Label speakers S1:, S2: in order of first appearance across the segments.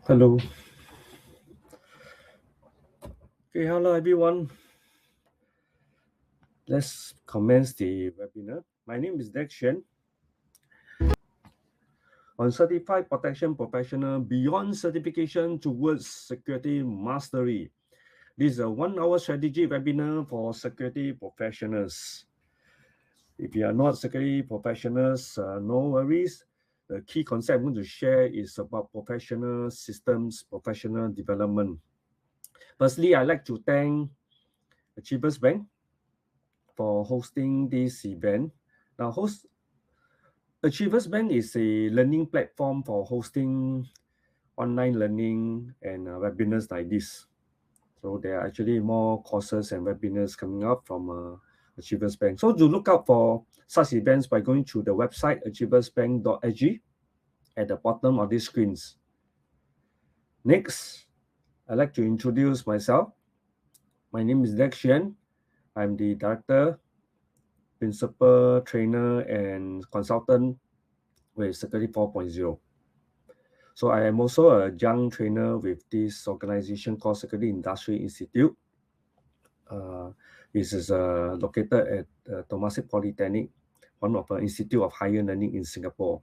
S1: Hello. Okay, hello everyone. Let's commence the webinar. My name is Dex Shen. On Certified Protection Professional Beyond Certification Towards Security Mastery. This is a 1-hour strategy webinar for security professionals. If you are not security professionals, no worries. The key concept I'm going to share is about professional systems, professional development. Firstly, I'd like to thank Achievers Bank for hosting this event. Now, Achievers Bank is a learning platform for hosting online learning and webinars like this. So there are actually more courses and webinars coming up from Achievers Bank. So to look out for such events by going to the website achieversbank.sg at the bottom of these screens. Next, I'd like to introduce myself. My name is Dex Xuan. I'm the director, principal, trainer, and consultant with Security 4.0. So I am also a young trainer with this organization called Security Industry Institute. This is located at Temasek Polytechnic, one of the Institute of Higher Learning in Singapore.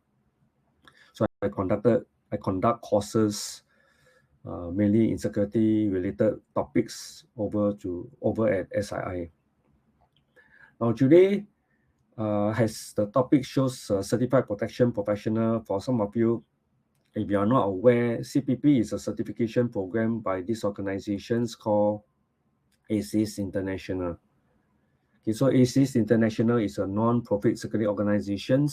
S1: So I conduct courses mainly in security related topics over at SII. Now today, as the topic shows, certified protection professional. For some of you, if you are not aware, CPP is a certification program by these organizations called ACIS International. Okay, so ACIS International is a non-profit security organization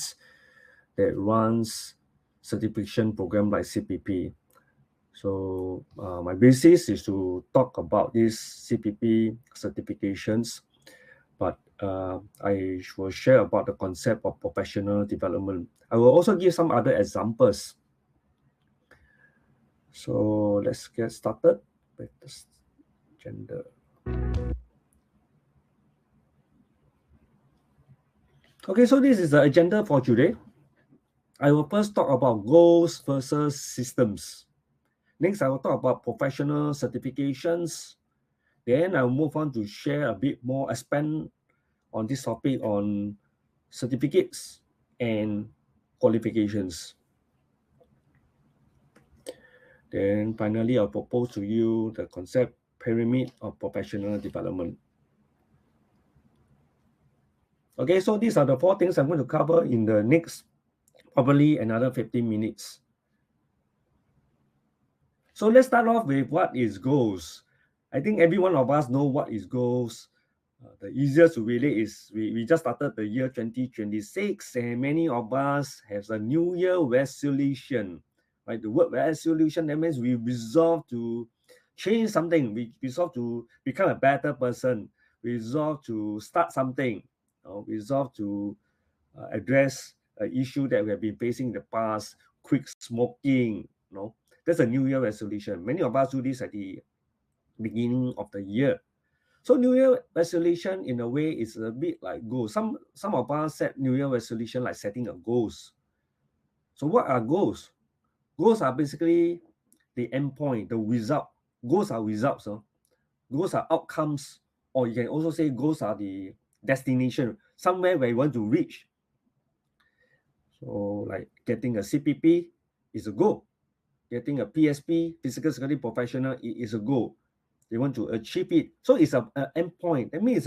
S1: that runs certification program like CPP. So my basis is to talk about these CPP certifications, but I will share about the concept of professional development. I will also give some other examples. So let's get started with the agenda. Okay, so this is the agenda for today. I will first talk about goals versus systems. Next, I will talk about professional certifications. Then I will move on to share a bit more, expand on this topic on certificates and qualifications. Then finally, I'll propose to you the concept pyramid of professional development. Okay, so these are the 4 things I'm going to cover in the next probably another 15 minutes. So let's start off with what is goals. I think every one of us know what is goals. The easiest to relate is we just started the year 2026, and many of us have a New Year resolution. Right? The word resolution, that means we resolve to change something. We resolve to become a better person. We resolve to start something. Resolve to address an issue that we have been facing in the past. Quit smoking. That's a New Year resolution. Many of us do this at the beginning of the year. So New Year resolution, in a way, is a bit like goals. Some of us set New Year resolution like setting a goals. So what are goals? Goals are basically the endpoint, the result. Goals are results. Goals are outcomes, or you can also say goals are the destination, somewhere where you want to reach. So like getting a CPP is a goal. Getting a PSP, physical security professional, is a goal. They want to achieve it. So it's an endpoint. That means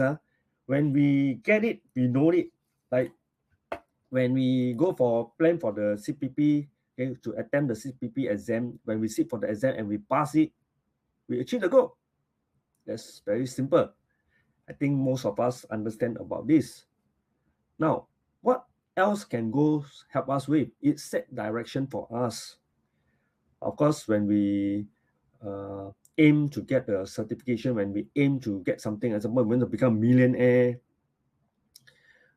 S1: when we get it, we know it. Like when we go for plan for the CPP, okay, to attempt the CPP exam, when we sit for the exam and we pass it, we achieve the goal. That's very simple. I think most of us understand about this. Now, what else can goals help us with? It set direction for us. Of course, when we aim to get a certification, when we aim to get something, as example, we want to become a millionaire,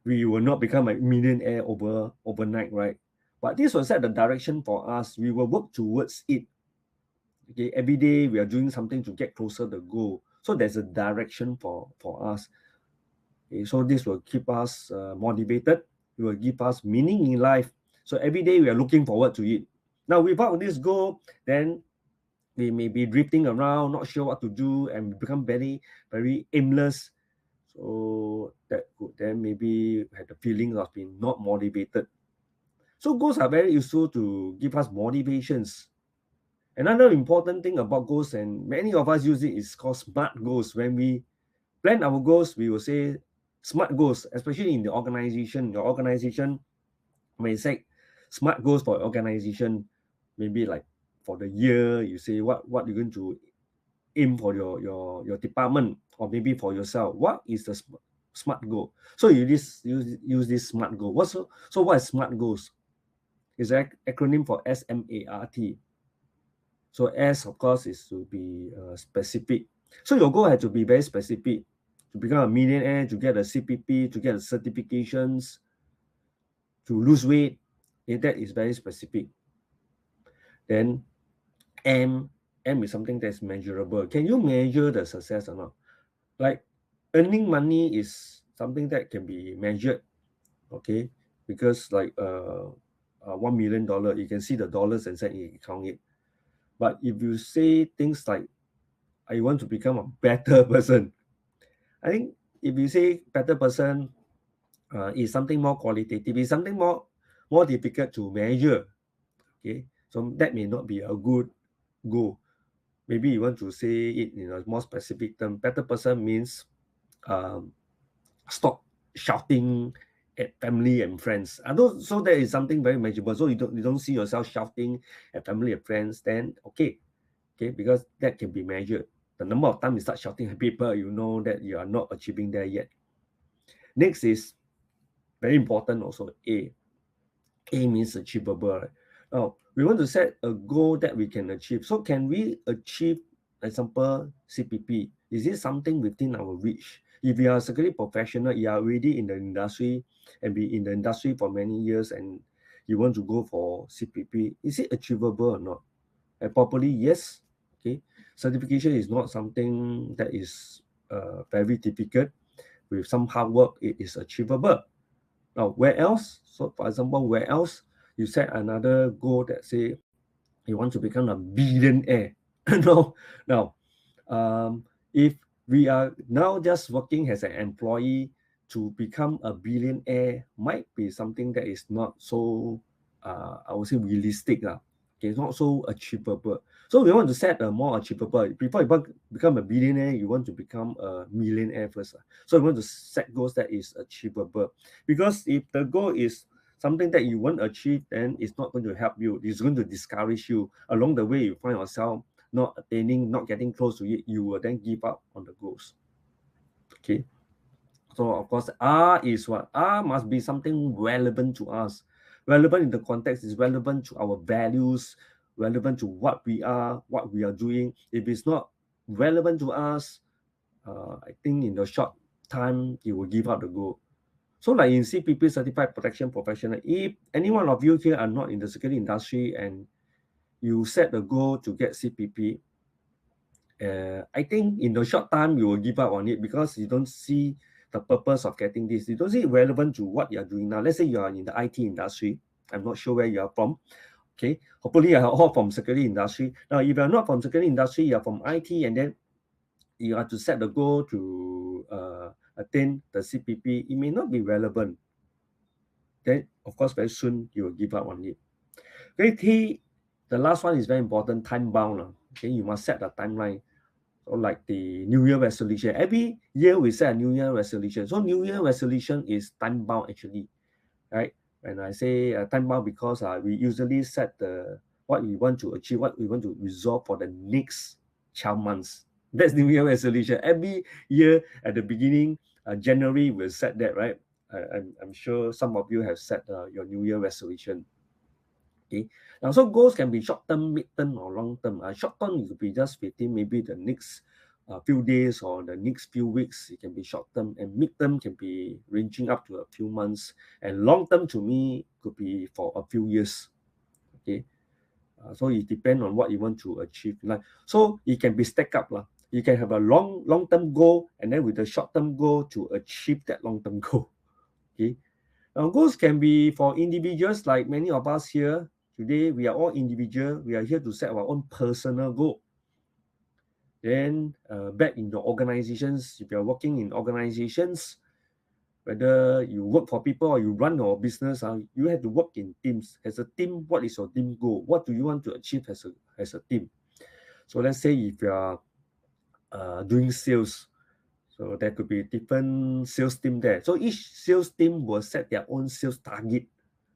S1: we will not become a millionaire overnight, right? But this will set the direction for us. We will work towards it. Okay, every day we are doing something to get closer to the goal. So there's a direction for us. Okay, so this will keep us motivated. It will give us meaning in life. So every day we are looking forward to it. Now, without this goal, then we may be drifting around, not sure what to do, and become very, very aimless. So that could then maybe have the feeling of being not motivated. So goals are very useful to give us motivations. Another important thing about goals, and many of us use it, is called SMART goals. When we plan our goals, we will say SMART goals, especially in the organization. Your organization, when you say SMART goals for organization, maybe like for the year, you say what you're going to aim for your department, or maybe for yourself. What is the SMART goal? So you use this SMART goal. So what is SMART goals? It's an acronym for SMART. So S, of course, is to be specific. So your goal has to be very specific. To become a millionaire, to get a CPP, to get the certifications, to lose weight. That is very specific. Then M is something that's measurable. Can you measure the success or not? Like earning money is something that can be measured, okay? Because like $1 million, you can see the dollars and cents, you count it. But if you say things like, I want to become a better person, I think if you say better person is something more qualitative, is something more difficult to measure, okay? So that may not be a good goal. Maybe you want to say it in a more specific term. Better person means stop shouting at family and friends. So that is something very measurable. So you don't see yourself shouting at family and friends, then okay, because that can be measured. The number of times you start shouting at people, you know that you are not achieving there yet. Next is very important also, A. A means achievable. Right? Now, we want to set a goal that we can achieve. So can we achieve, example, CPP? Is it something within our reach? If you are a security professional, you are already in the industry and be in the industry for many years, and you want to go for CPP, is it achievable or not? And properly, yes. Okay. Certification is not something that is very difficult. With some hard work, it is achievable. Now, where else? So, for example, where else you set another goal that say you want to become a billionaire? No. Now, if we are now just working as an employee, to become a billionaire might be something that is not so, I would say, realistic. Okay, it's not so achievable. So we want to set a more achievable. Before you become a billionaire, you want to become a millionaire first. So you want to set goals that is achievable. Because if the goal is something that you want to achieve, then it's not going to help you. It's going to discourage you. Along the way, you find yourself not attaining, not getting close to it, you will then give up on the goals. Okay. So of course, R is what? R must be something relevant to us. Relevant in the context is relevant to our values, relevant to what we are doing. If it's not relevant to us, I think in the short time, you will give up the goal. So like in CPP, Certified Protection Professional, if any one of you here are not in the security industry and you set the goal to get CPP, I think in the short time, you will give up on it because you don't see the purpose of getting this. You don't see it relevant to what you're doing now. Let's say you are in the IT industry. I'm not sure where you are from. Okay, hopefully you are all from security industry. Now, if you're not from security industry, you're from IT, and then you have to set the goal to attain the CPP, it may not be relevant. Then, of course, very soon you will give up on it. Okay, the last one is very important, time bound. Okay, you must set a timeline. So like the New Year resolution. Every year we set a New Year resolution. So New Year resolution is time bound actually, right? When I say time bound, because we usually set what we want to achieve, what we want to resolve for the next 12 months. That's New Year resolution. Every year at the beginning, January, we'll set that, right? I'm sure some of you have set your New Year resolution. Okay. Now, so goals can be short-term, mid-term, or long-term. Short-term, it could be just within maybe the next few days or the next few weeks. It can be short-term, and mid-term can be ranging up to a few months. And long-term, to me, could be for a few years. Okay. So it depends on what you want to achieve. Like, so it can be stacked up. You can have a long-term goal, and then with the short-term goal to achieve that long-term goal. Okay. Now, goals can be for individuals, like many of us here. Today, we are all individual. We are here to set our own personal goal. Then back in your organizations, if you're working in organizations, whether you work for people or you run your business, you have to work in teams. As a team, what is your team goal? What do you want to achieve as a team? So let's say if you are doing sales, so there could be different sales team there. So each sales team will set their own sales target.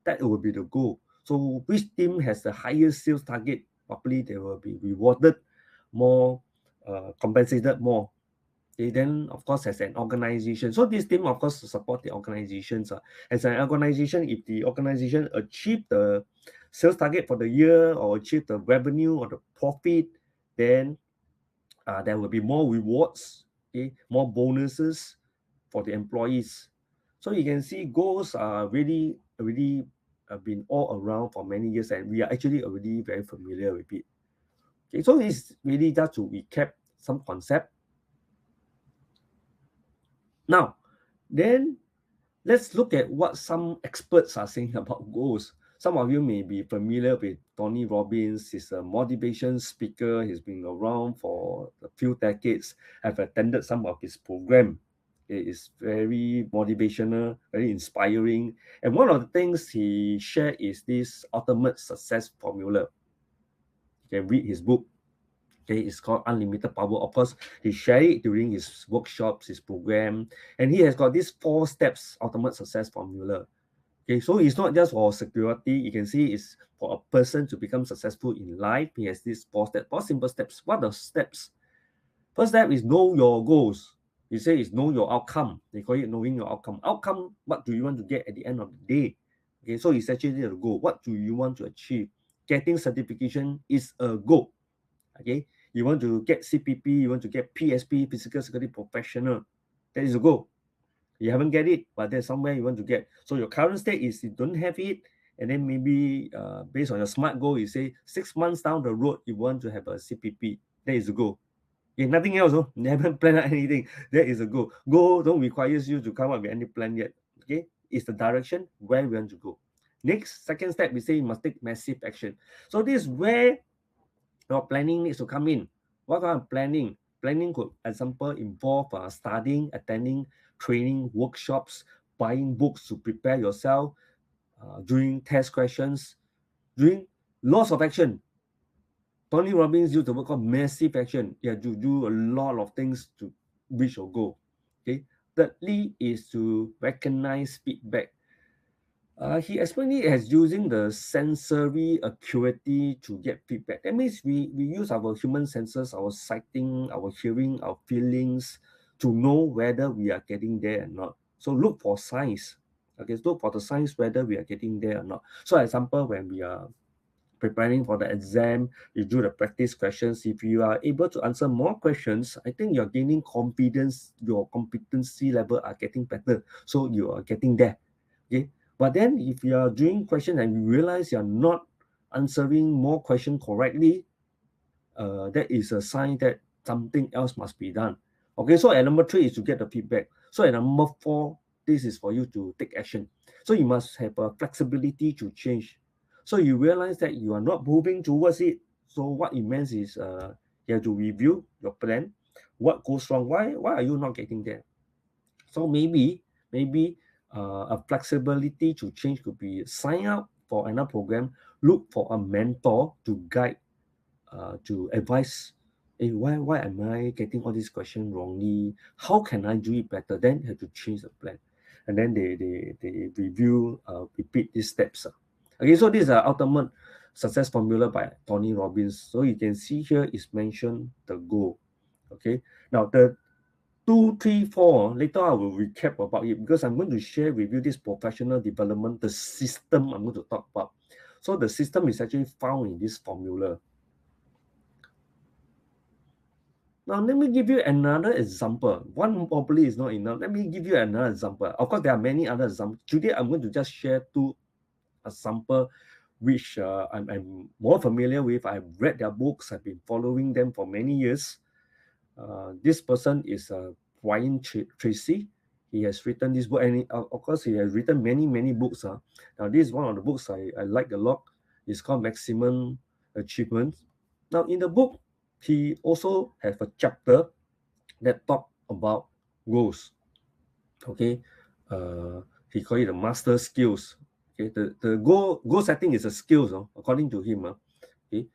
S1: That will be the goal. So which team has the highest sales target, probably they will be rewarded more, compensated more. Okay, then of course as an organization, so this team of course support the organizations. As an organization, if the organization achieve the sales target for the year or achieve the revenue or the profit, then there will be more rewards, okay, more bonuses for the employees. So you can see goals are really already been all around for many years, and we are actually already very familiar with it. Okay, so it's really just to recap some concept. Now, then let's look at what some experts are saying about goals. Some of you may be familiar with Tony Robbins. He's a motivation speaker. He's been around for a few decades. I've attended some of his program. It is very motivational, very inspiring. And one of the things he shared is this ultimate success formula. You can read his book. Okay, it's called Unlimited Power. Of course, he shared it during his workshops, his program, and he has got these 4 steps ultimate success formula. Okay, so it's not just for security. You can see it's for a person to become successful in life. He has these 4 steps, 4 simple steps. What are the steps? First step is know your goals. He say it's know your outcome. They call it knowing your outcome. Outcome, what do you want to get at the end of the day? Okay, so it's actually the goal. What do you want to achieve? Getting certification is a goal. Okay, you want to get CPP, you want to get PSP, physical security professional. That is a goal. You haven't get it, but there's somewhere you want to get. So your current state is you don't have it, and then maybe based on your SMART goal, you say 6 months down the road, you want to have a CPP. That is a goal. Okay, nothing else. Oh, you haven't planned anything. That is a goal. Goal don't requires you to come up with any plan yet. Okay, it's the direction where we want to go. Next, second step, we say you must take massive action. So this is where your planning needs to come in. What kind of planning? Planning could, example, involve studying, attending training, workshops, buying books to prepare yourself, doing test questions, doing lots of action. Tony Robbins used the word called massive action. You have to do a lot of things to reach your goal. Okay. Thirdly is to recognize feedback. He explained it as using the sensory acuity to get feedback. That means we use our human senses, our sighting, our hearing, our feelings to know whether we are getting there or not. So look for signs. Okay, look for the signs whether we are getting there or not. So example, when we are preparing for the exam, you do the practice questions. If you are able to answer more questions, I think you're gaining confidence, your competency level are getting better. So you are getting there. Okay. But then if you are doing questions and you realize you're not answering more questions correctly, that is a sign that something else must be done. Okay, so at number 3 is to get the feedback. So at number 4, this is for you to take action. So you must have a flexibility to change. So you realize that you are not moving towards it. So what it means is you have to review your plan. What goes wrong? Why are you not getting there? So maybe a flexibility to change could be sign up for another program, look for a mentor to guide, to advise. Hey, why am I getting all these questions wrongly? How can I do it better? Then have to change the plan, and then they review, repeat these steps. Okay, so this is the ultimate success formula by Tony Robbins. So you can see here is mentioned the goal. Okay, now the 2, 3, 4, later I will recap about it because I'm going to share with you this professional development, the system I'm going to talk about. So the system is actually found in this formula. Now, let me give you another example. One probably is not enough. Let me give you another example. Of course, there are many other examples. Today, I'm going to just share 2 examples which I'm more familiar with. I've read their books. I've been following them for many years. This person is Brian Tracy. He has written this book, and of course, he has written many books. Now, this is one of the books I like a lot. It's called Maximum Achievement. Now, in the book, he also have a chapter that talk about goals. Okay, he call it the master skills. Okay, the goal setting is a skills, according to him. Okay,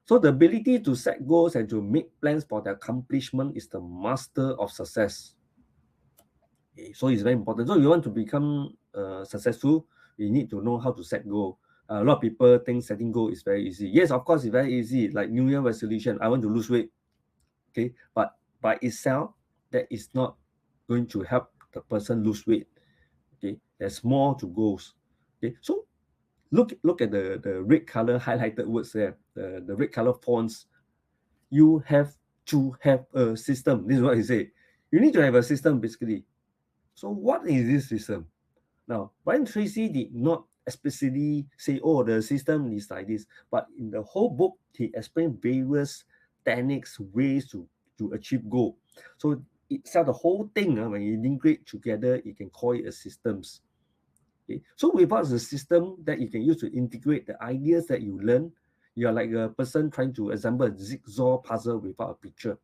S1: so the ability to set goals and to make plans for the accomplishment is the master of success. Okay, so it's very important. So you want to become successful, you need to know how to set goal. A lot of people think setting goal is very easy. Yes, of course, it's very easy. Like New Year resolution, I want to lose weight. Okay, but by itself, that is not going to help the person lose weight. Okay, there's more to goals. Okay, so look at the red color highlighted words there, the red color fonts. You have to have a system. This is what he said. You need to have a system, basically. So what is this system? Now, Brian Tracy did not explicitly say, oh, the system is like this, but in the whole book, he explained various techniques, ways to achieve goal. So itself, the whole thing, when you integrate together, you can call it a systems. Okay? So without the system that you can use to integrate the ideas that you learn, you are like a person trying to assemble a jigsaw puzzle without a picture.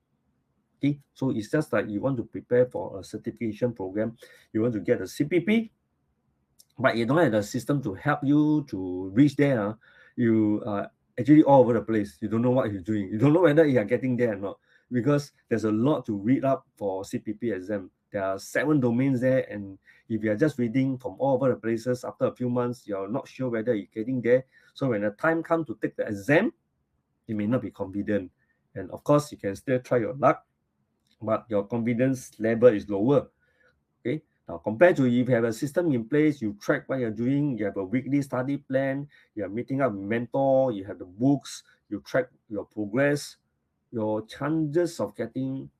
S1: Okay, so it's just like you want to prepare for a certification program, you want to get a CPP, but you don't have the system to help you to reach there. You are actually all over the place. You don't know what you're doing. You don't know whether you are getting there or not, because there's a lot to read up for CPP exam. There are 7 domains there, and if you are just reading from all over the places, after a few months, you're not sure whether you're getting there. So when the time comes to take the exam, you may not be confident. And of course, you can still try your luck, but your confidence level is lower. Okay, now compared to if you have a system in place, you track what you're doing, you have a weekly study plan, you're meeting up with mentor, you have the books, you track your progress, your chances of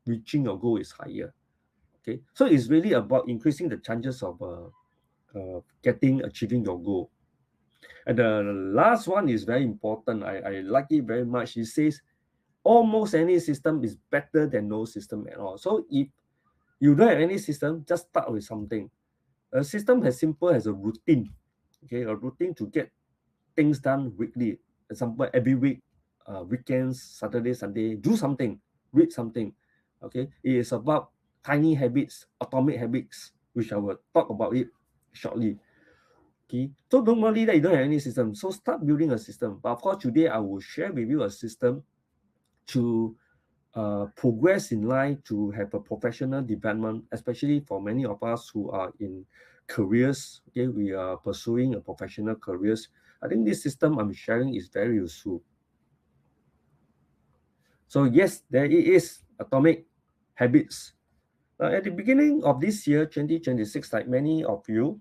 S1: reaching your goal is higher. Okay, so it's really about increasing the chances of achieving your goal. And the last one is very important. I like it very much. It says almost any system is better than no system at all. So if you don't have any system, just start with something. A system as simple as a routine. Okay, a routine to get things done weekly. Example, every week, weekends, Saturday, Sunday, do something, read something. Okay, it is about tiny habits, atomic habits, which I will talk about it shortly. Okay, so don't worry that you don't have any system. So start building a system. But of course, today I will share with you a system to progress in life, to have a professional development, especially for many of us who are in careers. Okay, we are pursuing a professional careers. I think this system I'm sharing is very useful. So yes, there it is, atomic habits. At the beginning of this year, 2026, like many of you,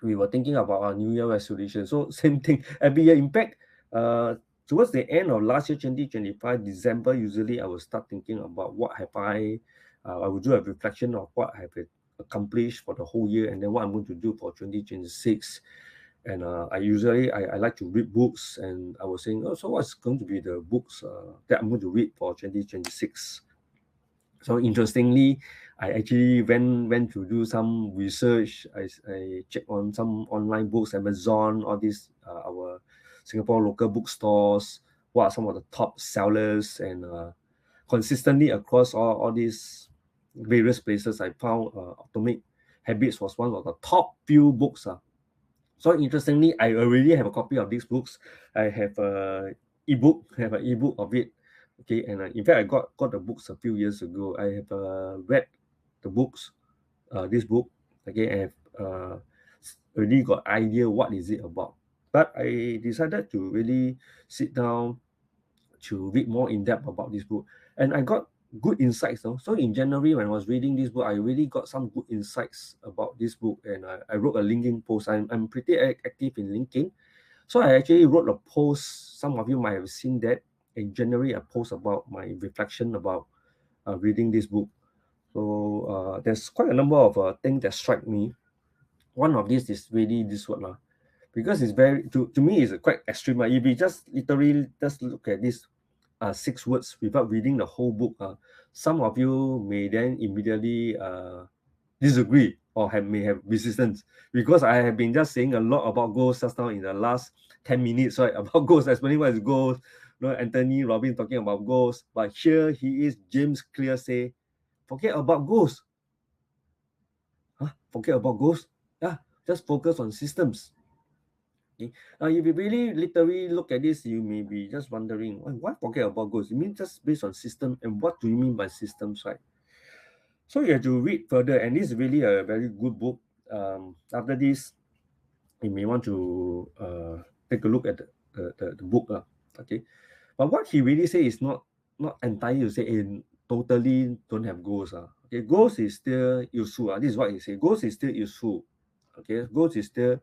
S1: we were thinking about our New Year resolution. So same thing every year. In fact, towards the end of last year, 2025, December, usually I will start thinking about what have I will do a reflection of what I have accomplished for the whole year, and then what I'm going to do for 2026. And I usually like to read books, and I was saying, oh, so what's going to be the books that I'm going to read for 2026? So interestingly, I actually went to do some research. I checked on some online books, Amazon, all these our Singapore local bookstores. What are some of the top sellers? And consistently across all these various places, I found Atomic Habits was one of the top few books. So interestingly, I already have a copy of these books. I have an ebook of it. Okay, and in fact, I got the books a few years ago. I have read the books, this book. Okay, I have already got idea what is it about. But I decided to really sit down to read more in depth about this book, and I got good insights. So in January, when I was reading this book, I really got some good insights about this book, and I wrote a LinkedIn post. I'm pretty active in LinkedIn, so I actually wrote a post. Some of you might have seen that in January. I post about my reflection about reading this book. So there's quite a number of things that strike me. One of these is really this word, because it's very to me it's quite extreme. If you just literally just look at this 6 words without reading the whole book, some of you may then immediately disagree or may have resistance, because I have been just saying a lot about goals just now in the last 10 minutes, right? About goals, explaining what is goals. Anthony Robbins talking about goals, but here he is, James Clear say, forget about goals. Forget about goals? Yeah, just focus on systems. Okay. Now, if you really literally look at this, you may be just wondering, why forget about goals? You mean just based on system, and what do you mean by systems, right? So you have to read further, and this is really a very good book. After this, you may want to take a look at the book. Okay. But what he really say is not entirely to say totally don't have goals. Okay, goals is still useful. This is what he say. Goals is still useful. Okay, goals is still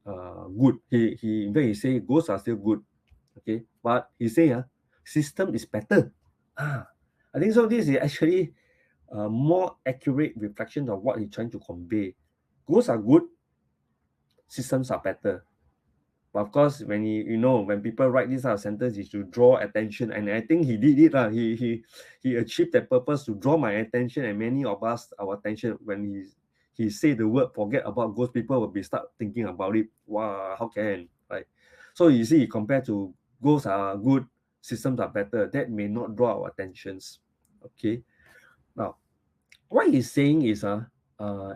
S1: good. He in fact he say goals are still good. Okay, but he say system is better. I think so. This is actually a more accurate reflection of what he's trying to convey. Goals are good, systems are better. But of course, when when people write this kind of sentence, is to draw attention, and I think he did it. He achieved that purpose to draw my attention and many of us our attention. When he say the word forget about goals, people will be start thinking about it. Wow, how can, right? So you see, compared to goals are good, systems are better, that may not draw our attentions. Okay. Now, what he's saying is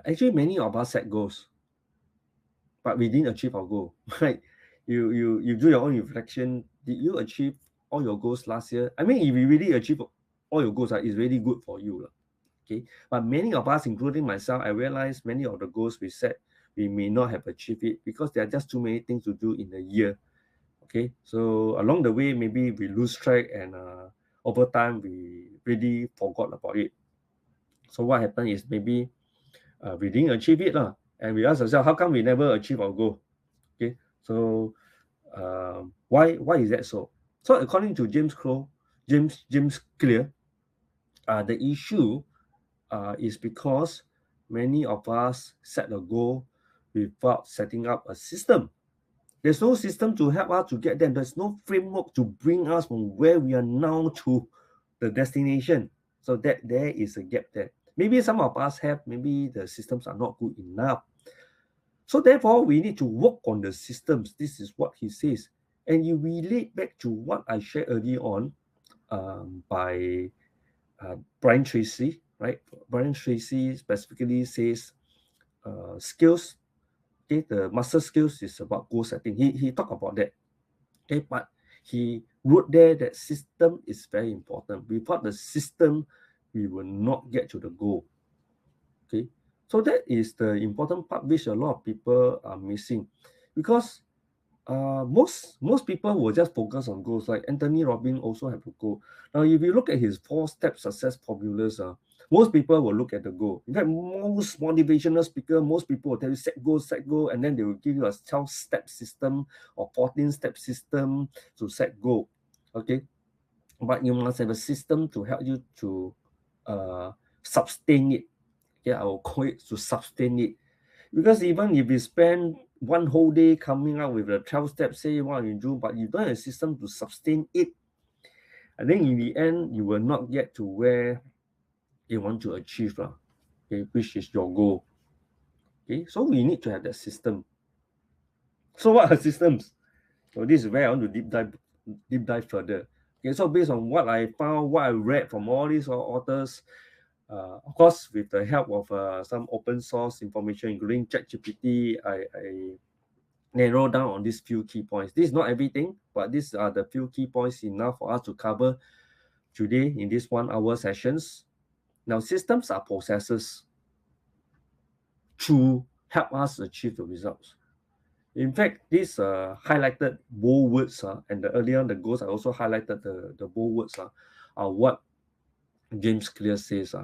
S1: actually many of us set goals, but we didn't achieve our goal, right? You do your own reflection. Did you achieve all your goals last year? I mean, if you really achieve all your goals, it's really good for you. Okay. But many of us, including myself, I realize many of the goals we set, we may not have achieved it because there are just too many things to do in a year. Okay. So along the way, maybe we lose track, and over time, we really forgot about it. So what happened is maybe we didn't achieve it, and we ask ourselves, how come we never achieve our goal? Okay. So why is that so? So according to James Clear, the issue is because many of us set a goal without setting up a system. There's no system to help us to get there. There's no framework to bring us from where we are now to the destination. So that there is a gap there. Maybe some of us have, maybe the systems are not good enough. So therefore, we need to work on the systems. This is what he says. And you relate back to what I shared earlier on by Brian Tracy, right? Brian Tracy specifically says skills, okay, the master skills is about goal setting. He talked about that. Okay, but he wrote there that system is very important. Without the system, we will not get to the goal. Okay, so that is the important part which a lot of people are missing, because most people will just focus on goals. Like Anthony Robbins also have a goal. Now, if you look at his 4-step success formulas, most people will look at the goal. In fact, most motivational speakers, most people will tell you set goal, and then they will give you a 12-step system or 14-step system to set goal. Okay, but you must have a system to help you to sustain it. Okay, I will call it to sustain it. Because even if you spend one whole day coming up with a 12 steps, say what you do, but you don't have a system to sustain it, I think in the end, you will not get to where you want to achieve, okay, which is your goal. Okay, so we need to have that system. So what are systems? So this is where I want to deep dive further. Okay, so based on what I found, what I read from all these authors, of course, with the help of some open source information, including ChatGPT, I narrow down on these few key points. This is not everything, but these are the few key points enough for us to cover today in this 1 hour sessions. Now, systems are processes to help us achieve the results. In fact, this highlighted bold words, and earlier on the goals, I also highlighted the bold words are what James Clear says.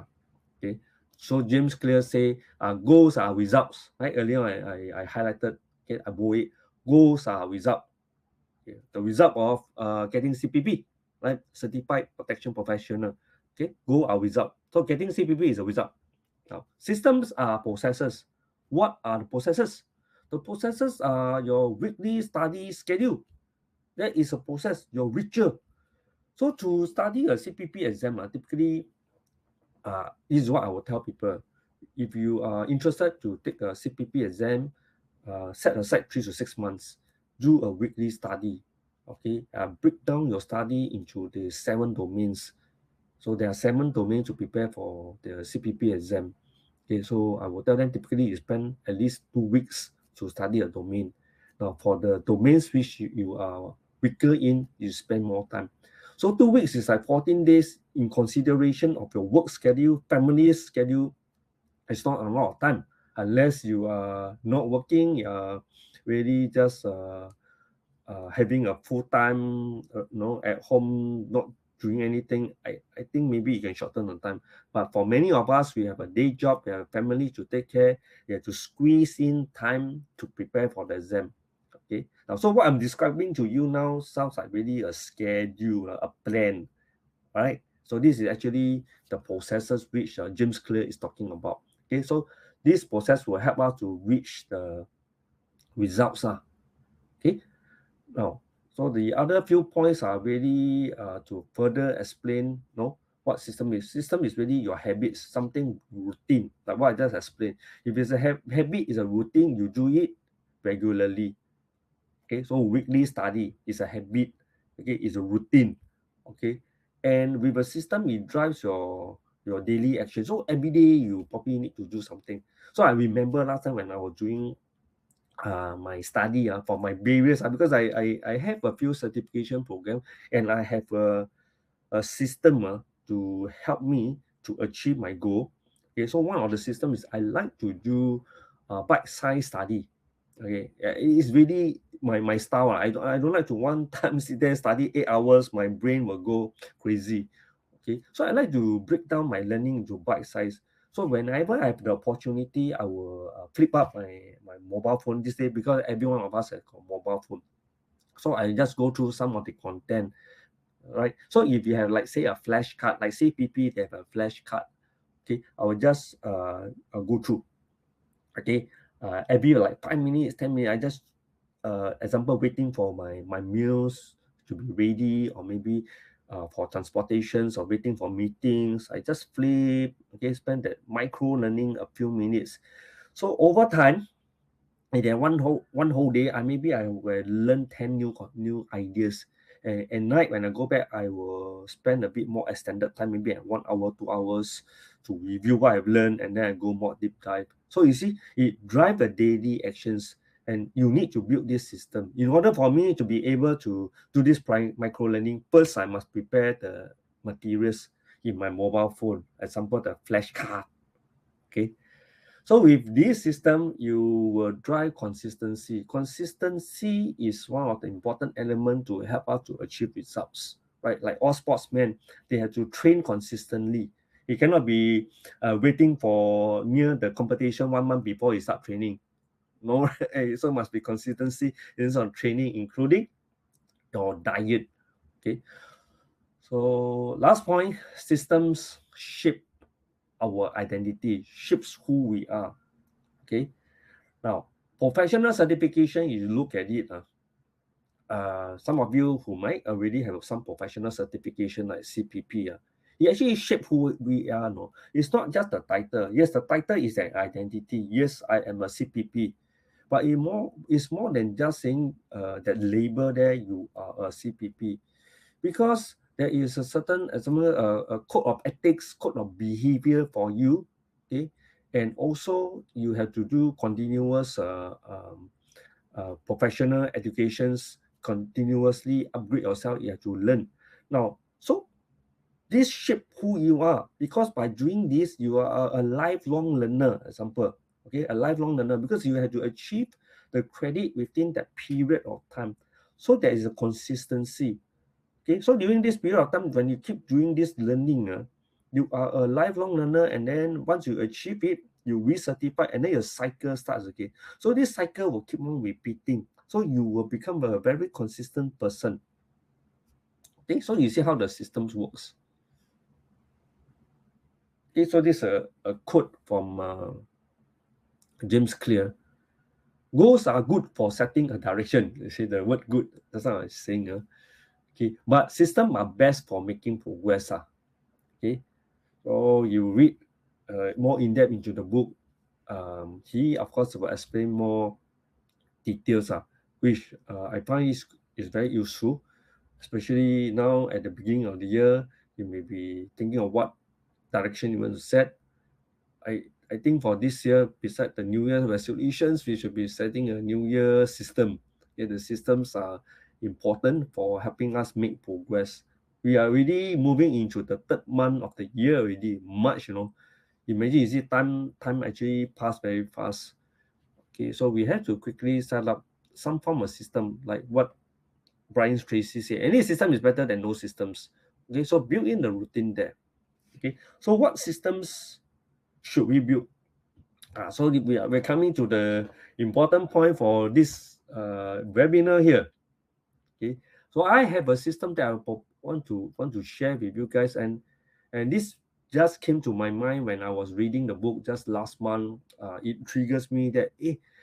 S1: Okay, so James Clear say goals are results. Right, earlier I highlighted, okay, I bold it. Goals are results. Okay. The result of getting CPP, right? Certified Protection Professional. Okay, goal are result. So getting CPP is a result. Now, systems are processes. What are the processes? The processes are your weekly study schedule. That is a process, your ritual. So to study a CPP exam, typically, this is what I will tell people. If you are interested to take a CPP exam, set aside 3 to 6 months, do a weekly study. Okay, break down your study into the 7 domains. So there are 7 domains to prepare for the CPP exam. Okay, so I will tell them typically you spend at least 2 weeks to study a domain. Now, for the domains which you are weaker in, you spend more time. So 2 weeks is like 14 days in consideration of your work schedule, family schedule. It's not a lot of time unless you are not working, you are really just having a full time, at home, not doing anything. I think maybe you can shorten the time. But for many of us, we have a day job, we have a family to take care, we have to squeeze in time to prepare for the exam. Okay. Now, so what I'm describing to you now sounds like really a schedule, a plan, right? So this is actually the processes which James Clear is talking about. Okay, so this process will help us to reach the results. Okay, now, so the other few points are really to further explain, what system is. System is really your habits, something routine, like what I just explained. If it's a habit, is a routine, you do it regularly. Okay, so weekly study is a habit. Okay, is a routine. Okay, and with a system, it drives your daily action. So every day you probably need to do something. So I remember last time when I was doing my study for my various because I have a few certification program and I have a system to help me to achieve my goal. Okay, so one of the system is I like to do bite-sized study. Okay, it is really my style. I don't like to one time sit there study 8 hours. My brain will go crazy. Okay, so I like to break down my learning into bite size. So whenever I have the opportunity, I will flip up my mobile phone this day because every one of us has a mobile phone. So I just go through some of the content, right? So if you have like say a flashcard, like CPP, they have a flashcard. Okay, I will just I'll go through. Okay, every like 5 minutes, 10 minutes, I just example waiting for my meals to be ready, or maybe for transportations or waiting for meetings. I just flip, okay, spend that micro learning a few minutes. So over time, and then one whole day, I will learn 10 new ideas. And at night when I go back, I will spend a bit more extended time, maybe at 1 hour, 2 hours, to review what I've learned, and then I go more deep dive. So you see, it drive the daily actions, and you need to build this system. In order for me to be able to do this micro learning, first I must prepare the materials in my mobile phone. Example, the flashcard. Okay, so with this system, you will drive consistency. Consistency is one of the important elements to help us to achieve results, right? Like all sportsmen, they have to train consistently. You cannot be waiting for near the competition 1 month before you start training. No, so must be consistency in terms of training, including your diet. Okay. So last point, systems shape our identity, shapes who we are. Okay. Now, professional certification, you look at it, some of you who might already have some professional certification like CPP, it actually shape who we are. No, it's not just the title. Yes, the title is an identity. Yes, I am a CPP, but it's more than just saying that label there you are a CPP, because there is a certain a code of ethics, code of behavior for you. Okay, and also you have to do continuous professional educations, continuously upgrade yourself. You have to learn. Now, so this shape who you are, because by doing this, you are a lifelong learner. Example, okay, a lifelong learner, because you have to achieve the credit within that period of time. So there is a consistency. Okay, so during this period of time, when you keep doing this learning, you are a lifelong learner, and then once you achieve it, you recertify, and then your cycle starts again. So this cycle will keep on repeating. So you will become a very consistent person. Okay, so you see how the systems works. Okay, so this is a quote from James Clear. Goals are good for setting a direction. You see the word good, that's what I'm saying. Okay, but systems are best for making progress. Okay, so you read more in depth into the book. He of course will explain more details, which I find is is very useful, especially now at the beginning of the year. You may be thinking of what direction you want to set. I think for this year, besides the New Year resolutions, we should be setting a New Year system. Yeah, the systems are important for helping us make progress. We are already moving into the third month of the year already, March, you know. Imagine, you see time actually pass very fast. Okay, so we have to quickly set up some form of system, like what Brian Tracy said. Any system is better than no systems. Okay, so build in the routine there. Okay, so what systems should we build? So we're coming to the important point for this webinar here. Okay, so I have a system that I want to share with you guys, and this just came to my mind when I was reading the book just last month. It triggers me that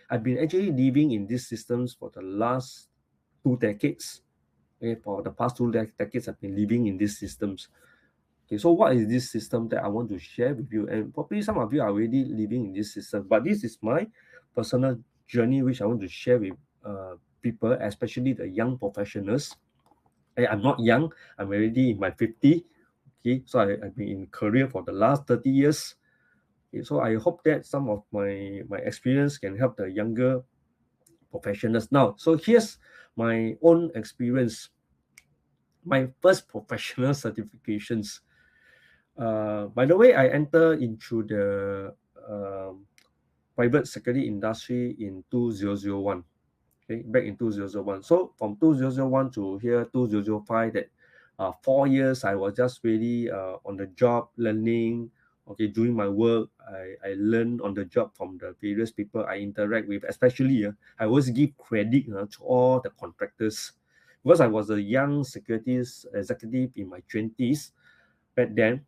S1: I've been actually living in these systems for the last 2 decades. Okay, for the past 2 decades, I've been living in these systems. Okay, so what is this system that I want to share with you? And probably some of you are already living in this system, but this is my personal journey, which I want to share with people, especially the young professionals. I'm not young, I'm already in my 50. Okay, so I've been in career for the last 30 years. Okay, so I hope that some of my experience can help the younger professionals. Now, so here's my own experience. My first professional certifications. By the way, I entered into the private security industry in 2001. Okay, back in 2001. So from 2001 to here 2005, that 4 years I was just really on the job learning. Okay, doing my work, I learned on the job from the various people I interact with. Especially, I always give credit to all the contractors, because I was a young security executive in my 20s back then.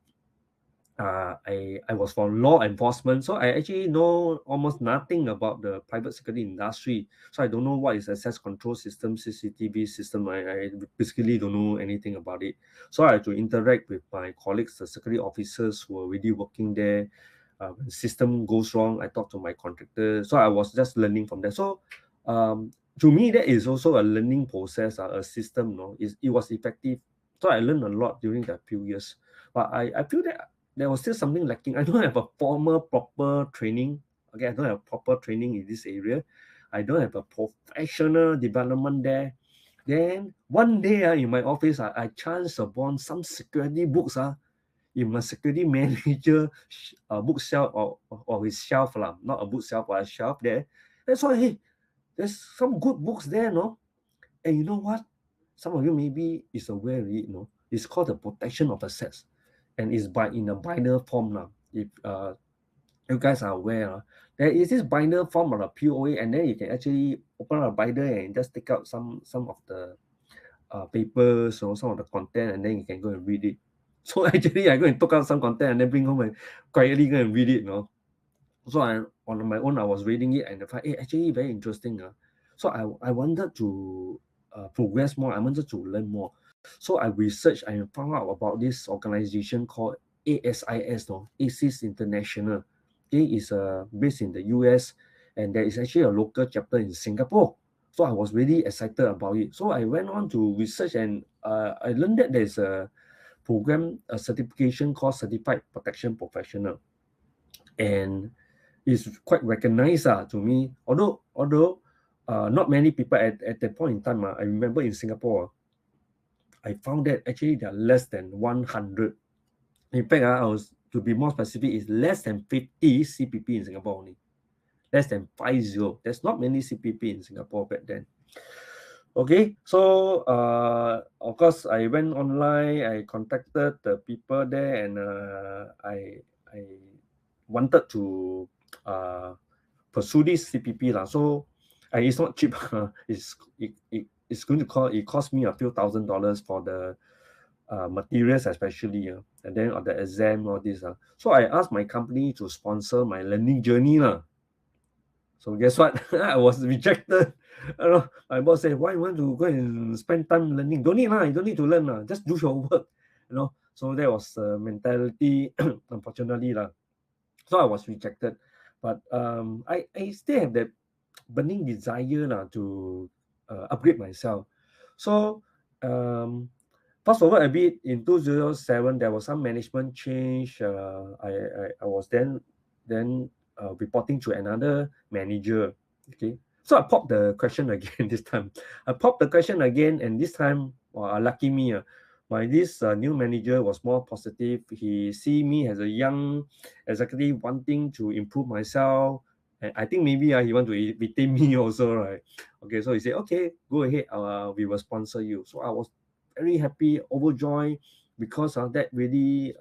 S1: I was for law enforcement, so I actually know almost nothing about the private security industry. So I don't know what is access control system, CCTV system. I basically don't know anything about it. So I had to interact with my colleagues, the security officers who are already working there. When the system goes wrong, I talk to my contractor. So I was just learning from there. So to me, that is also a learning process, a system. No, it was effective. So I learned a lot during that few years. But I feel that there was still something lacking. I don't have a formal, proper training. Okay, I don't have proper training in this area. I don't have a professional development there. Then one day in my office, I chanced upon some security books in my security manager bookshelf or his shelf lah, not a bookshelf but a shelf there. That's why, hey, there's some good books there, no? And you know what? Some of you maybe is aware of it, no? It's called the protection of assets, and it's in a binder form now. If you guys are aware, there is this binder form of a POA, and then you can actually open up a binder and just take out some of the papers or some of the content, and then you can go and read it. So actually, I go and took out some content and then bring home and quietly go and read it, So on my own, I was reading it and I find, actually very interesting. So I wanted to progress more. I wanted to learn more. So I researched and found out about this organization called ASIS, ASIS International. Okay, it's based in the US, and there is actually a local chapter in Singapore. So I was really excited about it. So I went on to research, and I learned that there's a program, a certification called Certified Protection Professional, and it's quite recognized to me. Although not many people at that point in time, I remember in Singapore, I found that actually there are less than 100. In fact, I was, to be more specific, is less than 50 CPP in Singapore only. Less than 50. There's not many CPP in Singapore back then. Okay, so of course I went online, I contacted the people there, and I wanted to pursue this CPP lah. So it's not cheap. It's going to cost me a few $1,000s for the materials, especially, and then on the exam, all this. So I asked my company to sponsor my learning journey lah. So guess what? I was rejected. My boss said, "Why you want to go and spend time learning? Don't need lah. You don't need to learn lah. Just do your work." So that was the mentality, unfortunately lah. So I was rejected, but I still have that burning desire to upgrade myself. So fast forward a bit, in 2007, there was some management change. I was then reporting to another manager. Okay, so I popped the question again this time. I popped the question again, and this time, lucky me, this new manager was more positive. He see me as a young executive wanting to improve myself. And I think maybe he want to retain me also, right? Okay, so he said, okay, go ahead. We will sponsor you. So I was very happy, overjoyed, because that really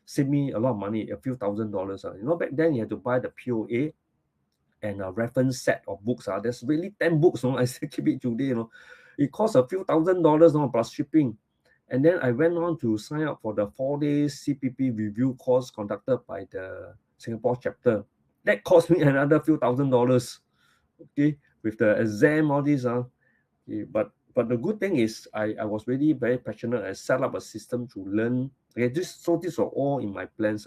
S1: saved me a lot of money, a few $1,000s. Back then you had to buy the POA and a reference set of books. There's really 10 books. I still keep it today. It costs a few $1,000s plus shipping. And then I went on to sign up for the 4-day CPP review course conducted by the Singapore chapter. That cost me another few $1,000s. Okay, with the exam, all this. Okay, but the good thing is I was really very passionate. I set up a system to learn. Okay, this were all in my plans.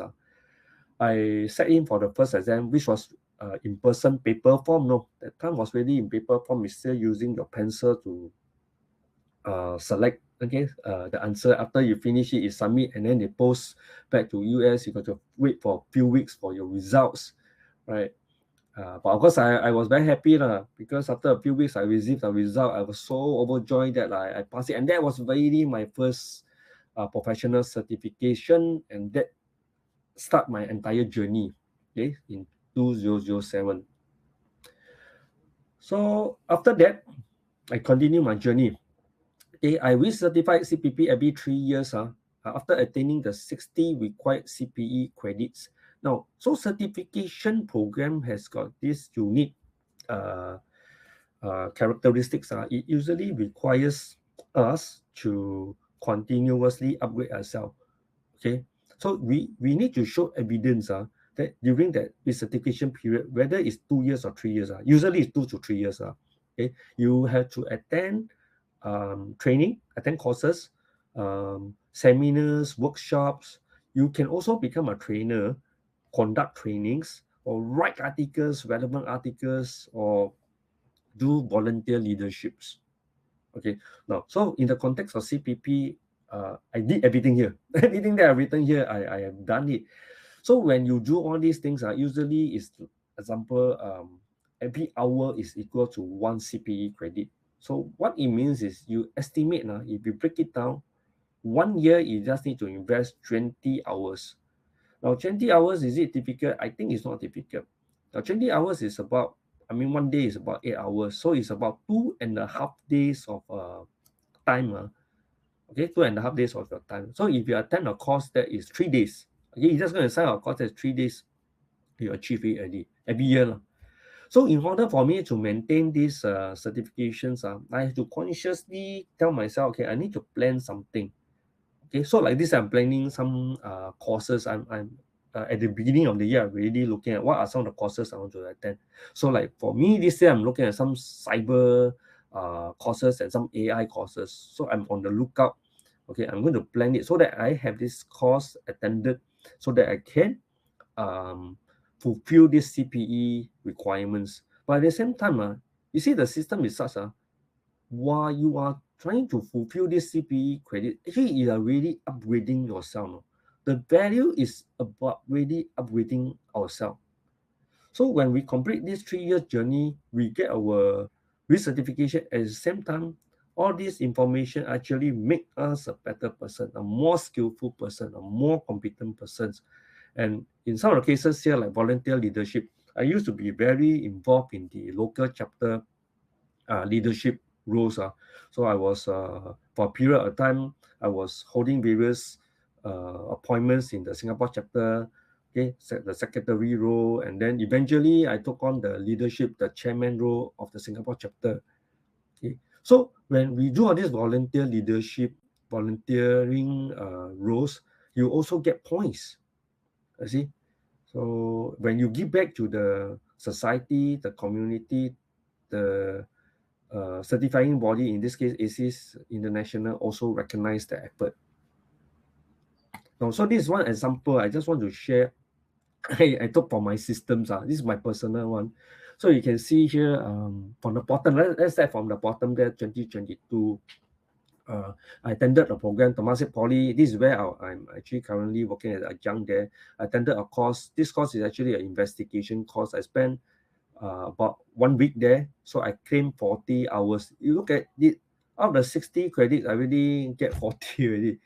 S1: I set in for the first exam, which was in-person paper form. No, that time was really in paper form. It's still using your pencil to select the answer. After you finish it, you submit, and then they post back to US. You got to wait for a few weeks for your results, right? But of course, I was very happy because after a few weeks, I received the result. I was so overjoyed that I passed it. And that was really my first professional certification. And that start my entire journey, okay, in 2007. So after that, I continue my journey. Okay, I recertified CPP every 3 years after attaining the 60 required CPE credits. Now, so certification program has got this unique characteristics. It usually requires us to continuously upgrade ourselves. Okay, so we need to show evidence that during that certification period, whether it's 2 years or 3 years, usually it's 2 to 3 years. Okay, you have to attend training, attend courses, seminars, workshops. You can also become a trainer, conduct trainings, or write articles, relevant articles, or do volunteer leaderships. Okay, now, so in the context of CPP, I did everything here. Everything that I've written here, I have done it. So when you do all these things, usually is, example, every hour is equal to 1 CPE credit. So what it means is you estimate, if you break it down, 1 year you just need to invest 20 hours. Now, 20 hours, is it difficult? I think it's not difficult. Now, 20 hours is about, 1 day is about 8 hours. So it's about 2.5 days of time. Okay, 2.5 days of your time. So if you attend a course that is 3 days, okay, you're just going to sign a course that's 3 days, you achieve it already, every year. So in order for me to maintain these certifications, I have to consciously tell myself, okay, I need to plan something. Okay, so like this, I'm planning some courses. I'm at the beginning of the year, I'm really looking at what are some of the courses I want to attend. So like for me, this year, I'm looking at some cyber courses and some AI courses. So I'm on the lookout. Okay, I'm going to plan it so that I have this course attended so that I can fulfill these CPE requirements. But at the same time, you see the system is such, while you are trying to fulfill this CPE credit, actually you are really upgrading yourself. No? The value is about really upgrading ourselves. So when we complete this 3 year journey, we get our recertification. At the same time, all this information actually make us a better person, a more skillful person, a more competent person. And in some of the cases here, like volunteer leadership, I used to be very involved in the local chapter leadership roles. So I was, for a period of time, I was holding various appointments in the Singapore chapter, okay, the secretary role, and then eventually I took on the leadership, the chairman role of the Singapore chapter. Okay, so when we do all this volunteer leadership, volunteering roles, you also get points. You see, so when you give back to the society, the community, the certifying body, in this case ACES International, also recognize the effort. Now, so this is one example I just want to share. I took for my systems. This is my personal one. So you can see here from the bottom, let's start from the bottom there, 2022. I attended a program, Temasek Poly. This is where I'm actually currently working as a adjunct there. I attended a course. This course is actually an investigation course. I spent about 1 week there. So I claimed 40 hours. You look at it, out of the 60 credits, I already get 40 already.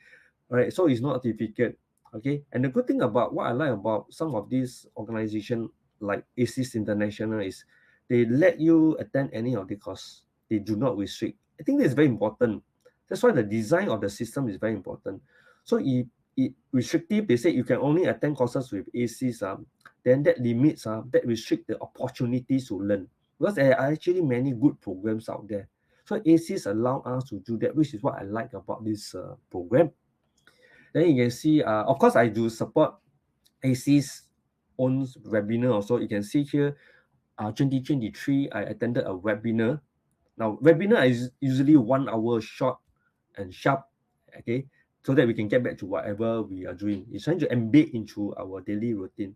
S1: Right? So it's not difficult. Okay. And the good thing about what I like about some of these organizations like ACES International is they let you attend any of the course. They do not restrict. I think that's very important. That's why the design of the system is very important. So if it restrictive, they say you can only attend courses with ACES, then that limits, that restrict the opportunities to learn. Because there are actually many good programs out there. So ACES allow us to do that, which is what I like about this program. Then you can see, of course, I do support ACES own webinar also. You can see here, 2023, I attended a webinar. Now, webinar is usually 1 hour short and sharp, okay, so that we can get back to whatever we are doing. It's trying to embed into our daily routine.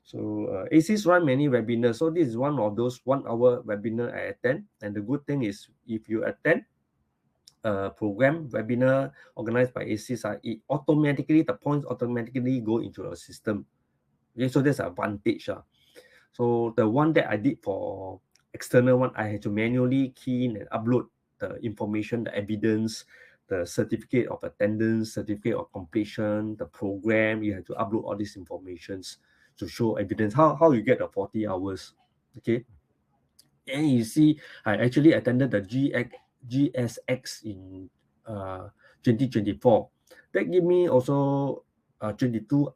S1: So ACES run many webinars. So this is one of those 1 hour webinar I attend. And the good thing is if you attend program webinar organized by ACES, it automatically, the points automatically go into a system. Okay, so that's an advantage. So the one that I did for external one, I had to manually key in and upload the information, the evidence, the certificate of attendance, certificate of completion, the program. You have to upload all these informations to show evidence how you get the 40 hours. Okay. And you see, I actually attended the GSX in 2024. That gave me also 22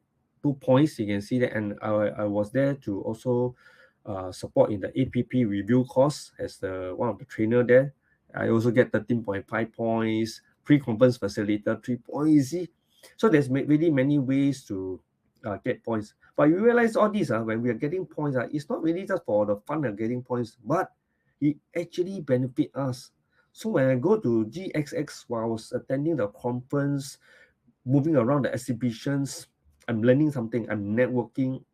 S1: points. You can see that, and I was there to also support in the APP review course as one of the trainer there. I also get 13.5 points. Pre-conference facilitator 3 points. You see, so there's really many ways to get points. But you realize all these, when we are getting points, it's not really just for the fun of getting points, but it actually benefit us. So when I go to GXX, while I was attending the conference, moving around the exhibitions, I'm learning something, I'm networking.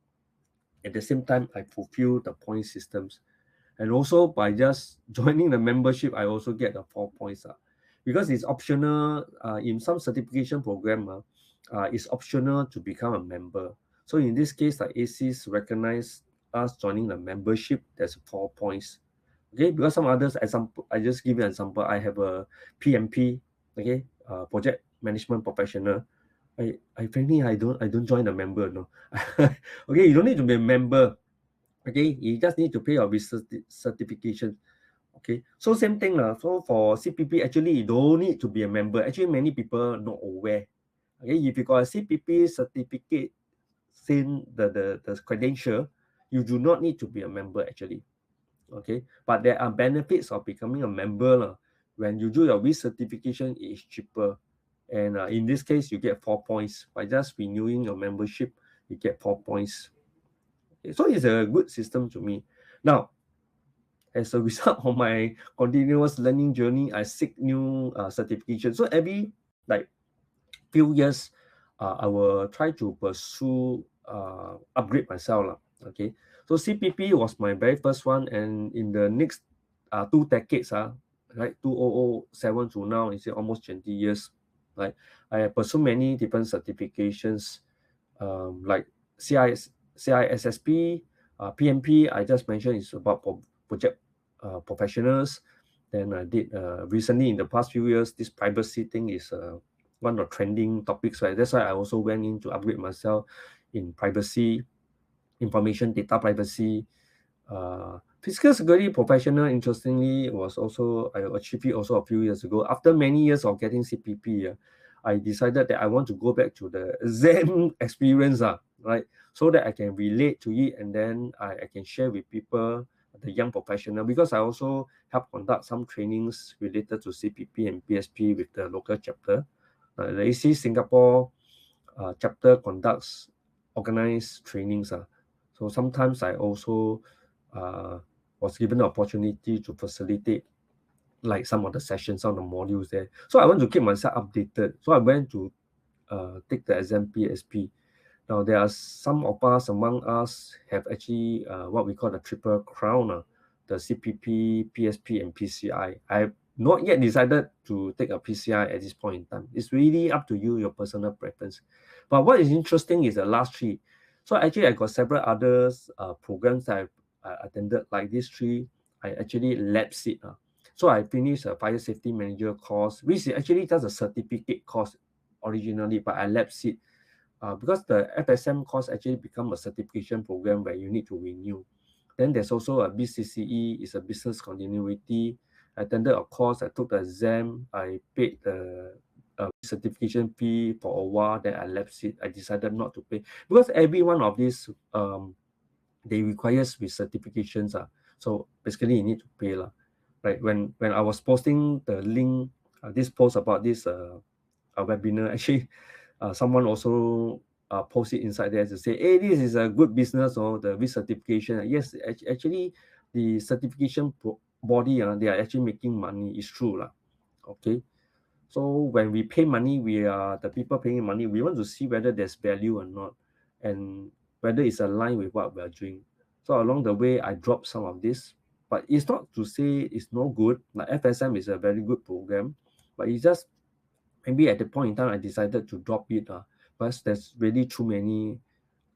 S1: At the same time, I fulfill the point systems. And also by just joining the membership, I also get the 4 points. Because it's optional in some certification program, it's optional to become a member. So in this case, like ACES recognize us joining the membership, there's 4 points. Okay, because some others, example, I just give you an example. I have a PMP, okay, project management professional. I frankly I don't join the member, no. Okay, you don't need to be a member. Okay, you just need to pay your certification. Okay, so same thing lah. So for CPP, actually you don't need to be a member. Actually, many people not aware. Okay, if you got a CPP certificate, saying the credential, you do not need to be a member actually. Okay, but there are benefits of becoming a member lah. When you do your recertification, it's cheaper, and in this case, you get 4 points by just renewing your membership. You get 4 points. Okay, so it's a good system to me. Now, as a result of my continuous learning journey, I seek new certification. So every like few years, I will try to pursue upgrade myself lah. Okay, so CPP was my very first one, and in the next 2 decades, right, 2007 to now, it's almost 20 years. Like I pursue many different certifications, like CISSP, PMP. I just mentioned is about project professionals. Then I did recently in the past few years, this privacy thing is one of trending topics, right? That's why I also went in to upgrade myself in privacy, information data privacy. Physical security professional, interestingly, was also, I achieved it also a few years ago. After many years of getting CPP, I decided that I want to go back to the exam experience, right? So that I can relate to it, and then I can share with people, the young professional, because I also help conduct some trainings related to CPP and PSP with the local chapter. The AC Singapore chapter conducts organized trainings. So sometimes I also was given the opportunity to facilitate like some of the sessions, some of the modules there. So I want to keep myself updated. So I went to take the exam PSP. Now, there are some of us among us have actually what we call the triple crown, the CPP, PSP, and PCI. I have not yet decided to take a PCI at this point in time. It's really up to you, your personal preference. But what is interesting is the last three. So actually, I got several others programs that I attended, like these three. I actually lapsed it. So I finished a fire safety manager course, which is actually just a certificate course originally, but I lapsed it because the FSM course actually become a certification program where you need to renew. Then there's also a BCCE, is a business continuity. I attended a course, I took the exam, I paid the certification fee for a while, then I lapsed it. I decided not to pay because every one of these they requires with certifications. So basically you need to pay. Right. When I was posting the link, this post about this webinar, actually someone also post it inside there to say, hey, this is a good business or the certification. Yes, actually the certification body, they are actually making money. It's true. Okay. So when we pay money, we are the people paying money. We want to see whether there's value or not, and whether it's aligned with what we are doing. So along the way, I dropped some of this, but it's not to say it's no good. Like FSM is a very good program, but it's just maybe at the point in time I decided to drop it. But there's really too many.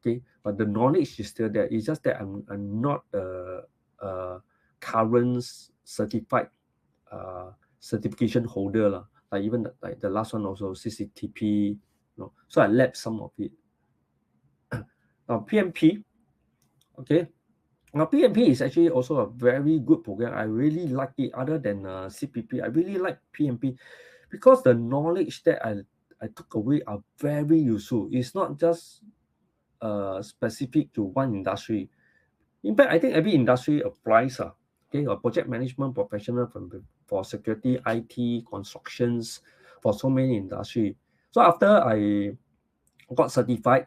S1: Okay, but the knowledge is still there. It's just that I'm not a current certified certification holder like even like the last one also CCTP, so I left some of it. Now PMP, okay. Now PMP is actually also a very good program. I really like it. Other than CPP, I really like PMP because the knowledge that I took away are very useful. It's not just specific to one industry. In fact, I think every industry applies. Okay, a project management professional for security, IT, constructions, for so many industry. So after I got certified,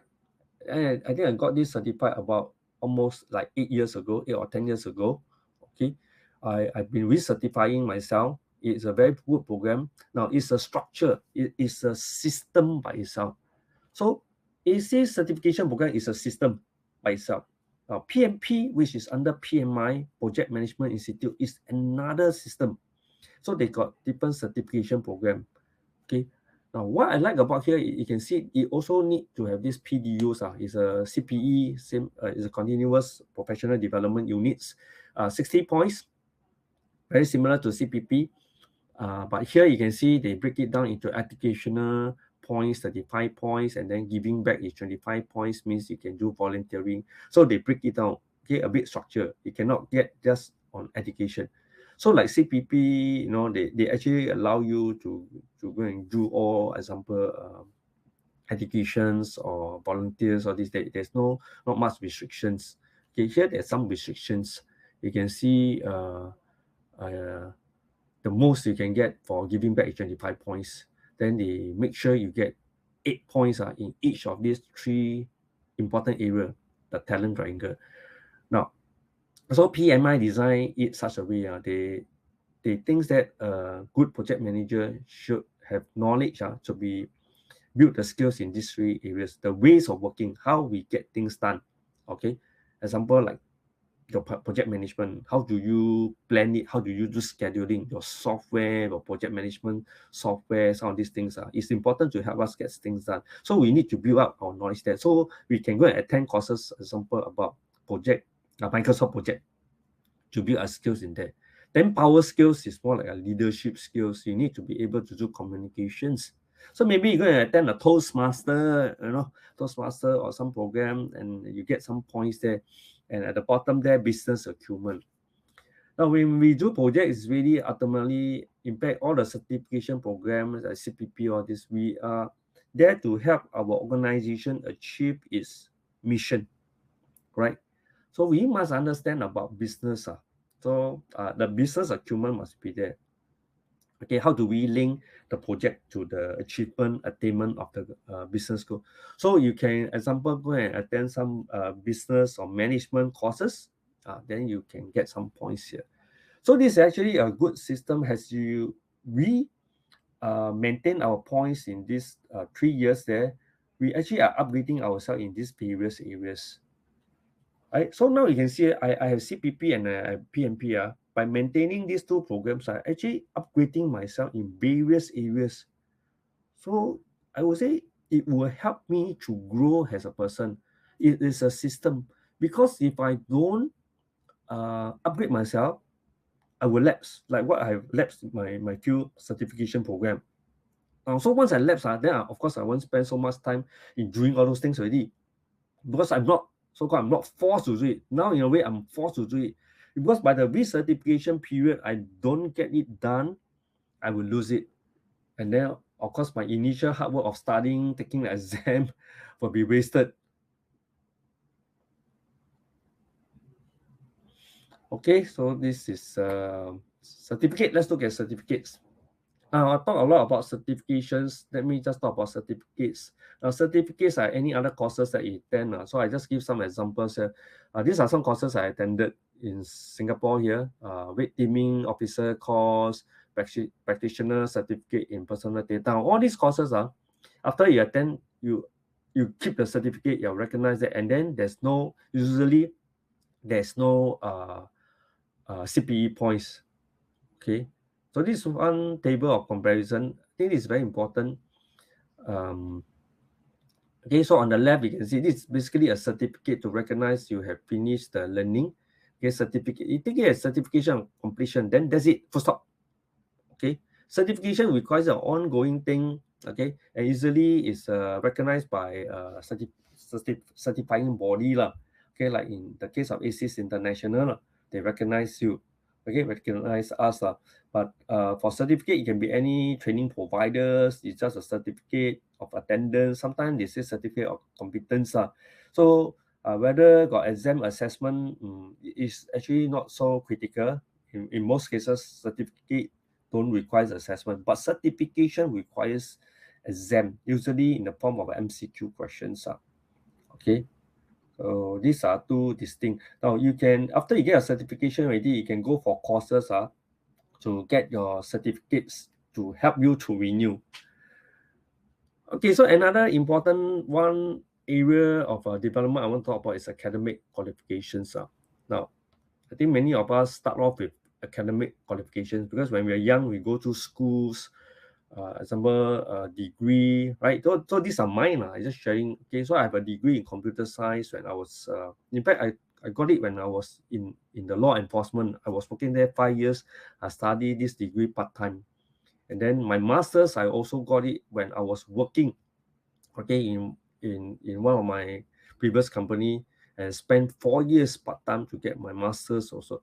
S1: and I think I got this certified about almost like 8 years ago, 8 or 10 years ago. Okay, I've been recertifying myself. It's a very good program. Now it's a structure. It's a system by itself. So AC certification program is a system by itself. Now PMP, which is under PMI, Project Management Institute, is another system. So they got different certification program. Okay. Now what I like about here, you can see it also need to have this PDUs. It's a CPE, same is a continuous professional development units, 60 points, very similar to CPP. But here you can see they break it down into educational points, 35 points, and then giving back is 25 points, means you can do volunteering. So they break it down, okay, a bit structured. You cannot get just on education. So like CPP, they actually allow you to go and do all, example, educations or volunteers or this. There's not much restrictions. Okay, here there's some restrictions. You can see the most you can get for giving back is 25 points. Then they make sure you get 8 points in each of these three important areas, the talent triangle. Now, so PMI design it such a way they think that a good project manager should have knowledge to be build the skills in these three areas, the ways of working, how we get things done. Okay, example like your project management, how do you plan it, how do you do scheduling, your software, your project management software, some of these things it's important to help us get things done. So we need to build up our knowledge there, so we can go and attend courses, example about project, Microsoft project, to build our skills in there. Then power skills is more like a leadership skills. You need to be able to do communications. So maybe you're going to attend a Toastmaster, Toastmaster or some program, and you get some points there. And at the bottom there, business acumen. Now, when we do projects, it's really ultimately, in fact, all the certification programs like CPP, all this, we are there to help our organization achieve its mission, right? So we must understand about business. So the business acumen must be there. Okay, how do we link the project to the attainment of the business goal? So you can, example, go and attend some business or management courses. Then you can get some points here. So this is actually a good system. We maintain our points in these 3 years there. we actually are upgrading ourselves in these various areas. Right? So now you can see I have CPP and I have PMP. By maintaining these two programs, I actually upgrading myself in various areas. So I would say it will help me to grow as a person. It is a system, because if I don't upgrade myself, I will lapse, like what I have lapsed my few certification program. So once I lapse, then of course I won't spend so much time in doing all those things already, because I'm not I'm not forced to do it. Now in a way I'm forced to do it, because by the recertification period I don't get it done, I will lose it. And then of course my initial hard work of studying, taking the exam will be wasted. Okay, so this is certificate. Let's look at certificates. I talk a lot about certifications. Let me just talk about certificates. Certificates are any other courses that you attend. So I just give some examples here. These are some courses I attended in Singapore here. Weight teaming officer course, practitioner certificate in personal data. All these courses are, after you attend, you keep the certificate, you recognize it, and then usually there's no CPE points. Okay, so this is one table of comparison. I think it's very important. Okay, so on the left, you can see this is basically a certificate to recognize you have finished the learning. Okay, certificate. You take it as certification of completion, then that's it, full stop. Okay, certification requires an ongoing thing. Okay, and usually is recognized by certifying body lah. Okay, like in the case of ACES International, they recognize you. Okay, recognize us lah. But for certificate, it can be any training providers. It's just a certificate of attendance. Sometimes they say certificate of competence lah. So whether got exam assessment is actually not so critical. In most cases, certificate don't require assessment, but certification requires exam, usually in the form of MCQ questions. Okay, so these are two distinct. Now you can, after you get a certification already, you can go for courses to get your certificates to help you to renew. Okay, so another important one area of development I want to talk about is academic qualifications. Now, I think many of us start off with academic qualifications because when we're young, we go to schools, example, degree, right? So these are mine. I'm just sharing. Okay, so I have a degree in computer science when I was, in fact, I got it when I was in the law enforcement. I was working there 5 years. I studied this degree part-time. And then my master's, I also got it when I was working, okay, in one of my previous company, and spent 4 years part-time to get my master's also.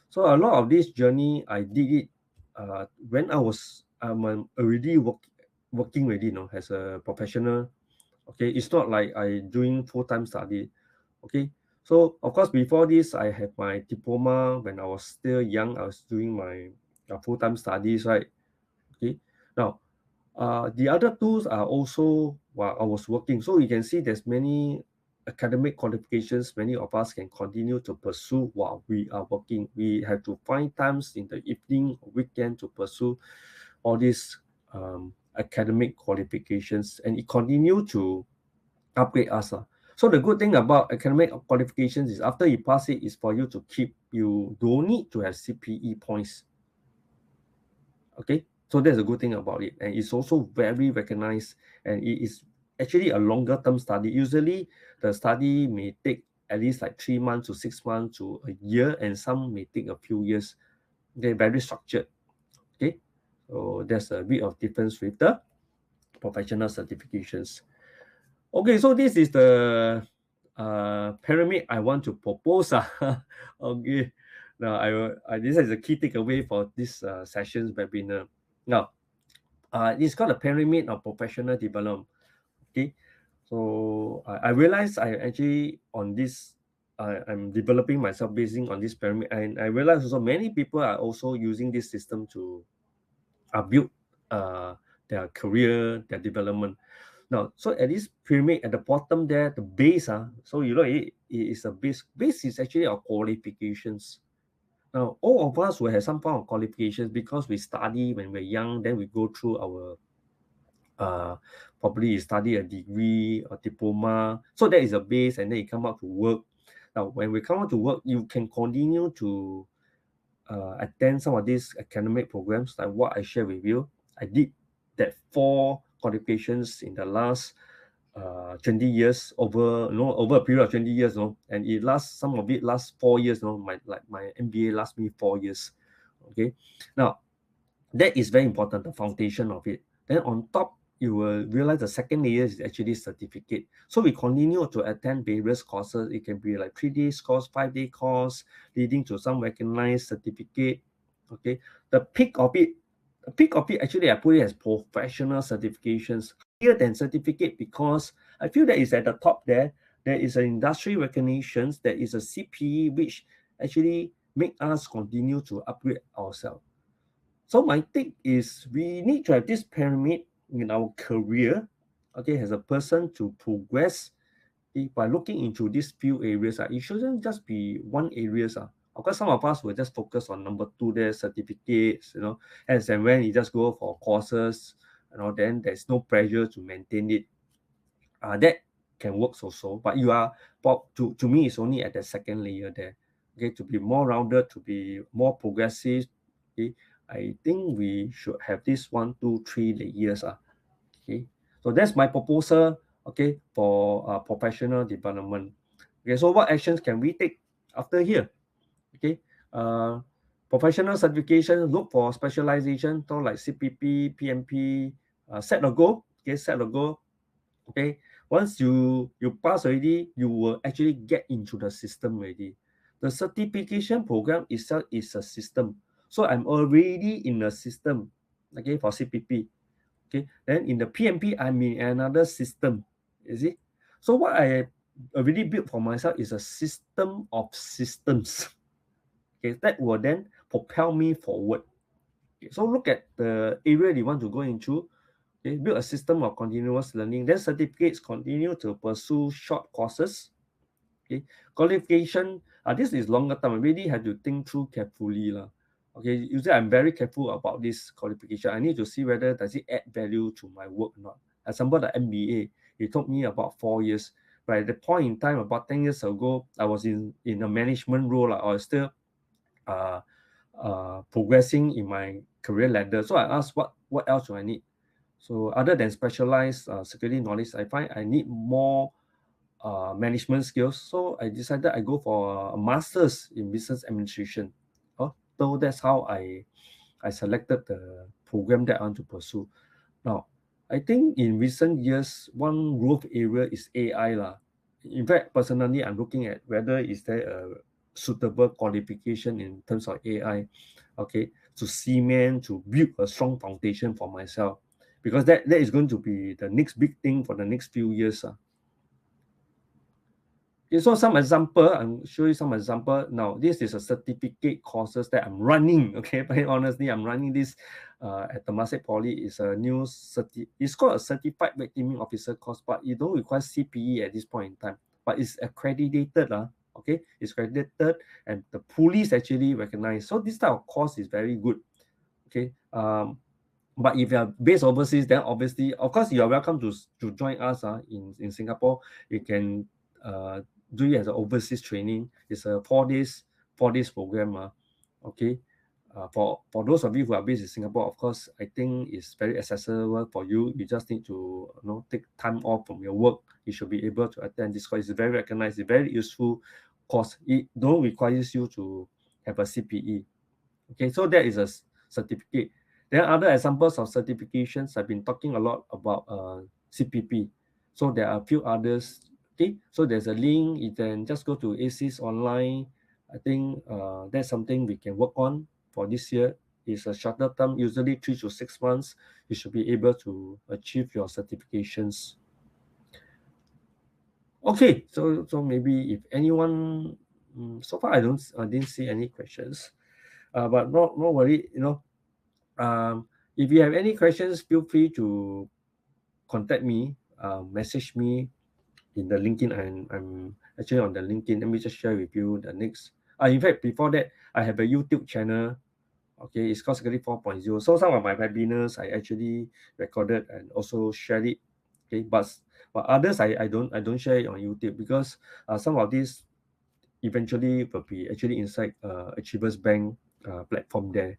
S1: So a lot of this journey, I did it when I'm already working already, as a professional. Okay, it's not like I doing full-time study. Okay, so of course before this, I have my diploma when I was still young. I was doing my full-time studies, right? Okay, now the other tools are also while I was working. So you can see there's many academic qualifications many of us can continue to pursue while we are working. We have to find times in the evening or weekend to pursue all these academic qualifications, and it continue to upgrade us. So the good thing about academic qualifications is after you pass it, is for you to keep. You don't need to have CPE points. Okay, so that's a good thing about it, and it's also very recognized, and it is actually a longer term study. Usually the study may take at least like 3 months to 6 months to a year, and some may take a few years. They're very structured. Okay, so there's a bit of difference with the professional certifications. Okay, so this is the pyramid I want to propose. Okay, now this is a key takeaway for this session's webinar. Now, it's called a pyramid of professional development. Okay, so I realized I actually on this, I'm developing myself basing on this pyramid, and I realized also many people are also using this system to build their career, their development. Now, so at this pyramid at the bottom there, the base, so it is a base. Base is actually our qualifications. Now, all of us will have some form of qualifications because we study when we're young, then we go through our probably you study a degree or diploma. So that is a base, and then you come out to work. Now, when we come out to work, you can continue to attend some of these academic programs like what I share with you. I did that 4 qualifications in the last 20 years, over a period of 20 years, and some of it lasts 4 years, my MBA lasts me 4 years. Okay, now that is very important, the foundation of it. Then on top, you will realize the second layer is actually certificate. So we continue to attend various courses. It can be like 3-day course, 5-day course, leading to some recognized certificate. Okay, the peak of it actually, I put it as professional certifications, higher than certificate, because I feel that it's at the top there. There is an industry recognitions, there is a CPE, which actually make us continue to upgrade ourselves. So my take is we need to have this pyramid in our career, okay, as a person to progress by looking into these few areas. It shouldn't just be one areas. Of course, some of us will just focus on number 2 there, certificates, as and when you just go for courses, then there's no pressure to maintain it. That can work also, but to me, it's only at the second layer there. Okay, to be more rounded, to be more progressive. Okay, I think we should have this 1, 2, 3 layers. Okay, so that's my proposal. Okay, for professional development. Okay, so what actions can we take after here? Okay, professional certification, look for specialization, so like CPP, PMP, set a goal. Okay, set a goal. Okay, once you pass already, you will actually get into the system already. The certification program itself is a system, so I'm already in a system. Okay, for CPP. Okay, then in the PMP, I'm in another system. You see, so what I already built for myself is a system of systems. Okay, that will then propel me forward. Okay, so look at the area you want to go into. Okay, build a system of continuous learning. Then certificates, continue to pursue short courses. Okay, qualification, this is longer term. I really have to think through carefully. Okay, usually I'm very careful about this qualification. I need to see whether does it add value to my work or not. As example, the MBA, it took me about 4 years. But at the point in time, about 10 years ago, I was in a management role. I was still uh, progressing in my career ladder. So I asked, what else do I need? So other than specialized security knowledge, I find I need more management skills. So I decided I go for a master's in business administration. So that's how I selected the program that I want to pursue. Now, I think in recent years, one growth area is AI lah. In fact, personally, I'm looking at whether is there a suitable qualification in terms of AI, okay, to cement, to build a strong foundation for myself, because that is going to be the next big thing for the next few years. Okay, so some example, I'll show you some example. Now, this is a certificate courses that I'm running. Okay, very honestly, I'm running this at Temasek Poly. It's a new it's called a Certified Red Teaming Officer course, but you don't require CPE at this point in time. But it's accredited, okay? It's accredited, and the police actually recognize. So this type of course is very good. Okay. But if you are based overseas, then obviously, of course, you are welcome to join us in Singapore. You can do it as an overseas training. It's a 4 days program. Okay. For those of you who are based in Singapore, of course, I think it's very accessible for you. You just need to take time off from your work. You should be able to attend this course. It's very recognized. It's very useful course. It don't requires you to have a CPE. Okay, so that is a certificate. There are other examples of certifications. I've been talking a lot about CPP. So there are a few others. Okay, so there's a link. You can just go to ACES online. I think that's something we can work on for this year. It's a shorter term, usually 3 to 6 months. You should be able to achieve your certifications. Okay, so maybe if anyone, so far I didn't see any questions. But no worry, if you have any questions, feel free to contact me, message me in the LinkedIn. I'm actually on the LinkedIn. Let me just share with you the next. In fact, before that, I have a YouTube channel. Okay, it's called Security 4.0. So some of my webinars I actually recorded and also shared it. Okay, but others I don't share it on YouTube because some of these eventually will be actually inside Achievers Bank platform there.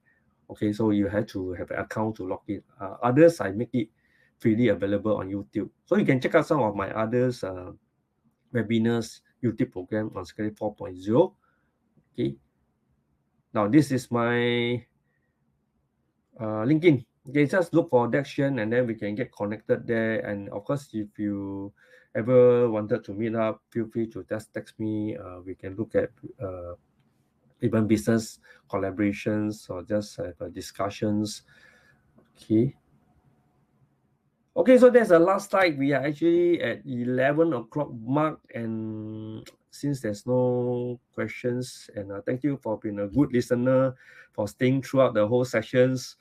S1: Okay, so you have to have an account to log in. Others I make it freely available on YouTube. So you can check out some of my others webinars YouTube program on Security 4.0. Okay. Now this is my LinkedIn. Okay, just look for Daxian and then we can get connected there. And of course, if you ever wanted to meet up, feel free to just text me. We can look at even business collaborations or just have discussions. Okay. Okay, so that's the last slide. We are actually at 11 o'clock mark, and since there's no questions, and thank you for being a good listener, for staying throughout the whole sessions.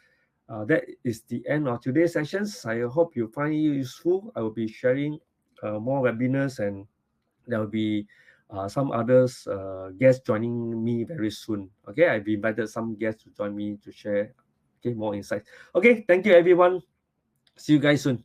S1: That is the end of today's sessions. I hope you find it useful. I will be sharing more webinars, and there will be some others guests joining me very soon. Okay, I've invited some guests to join me to share more insights. Okay, thank you everyone. See you guys soon.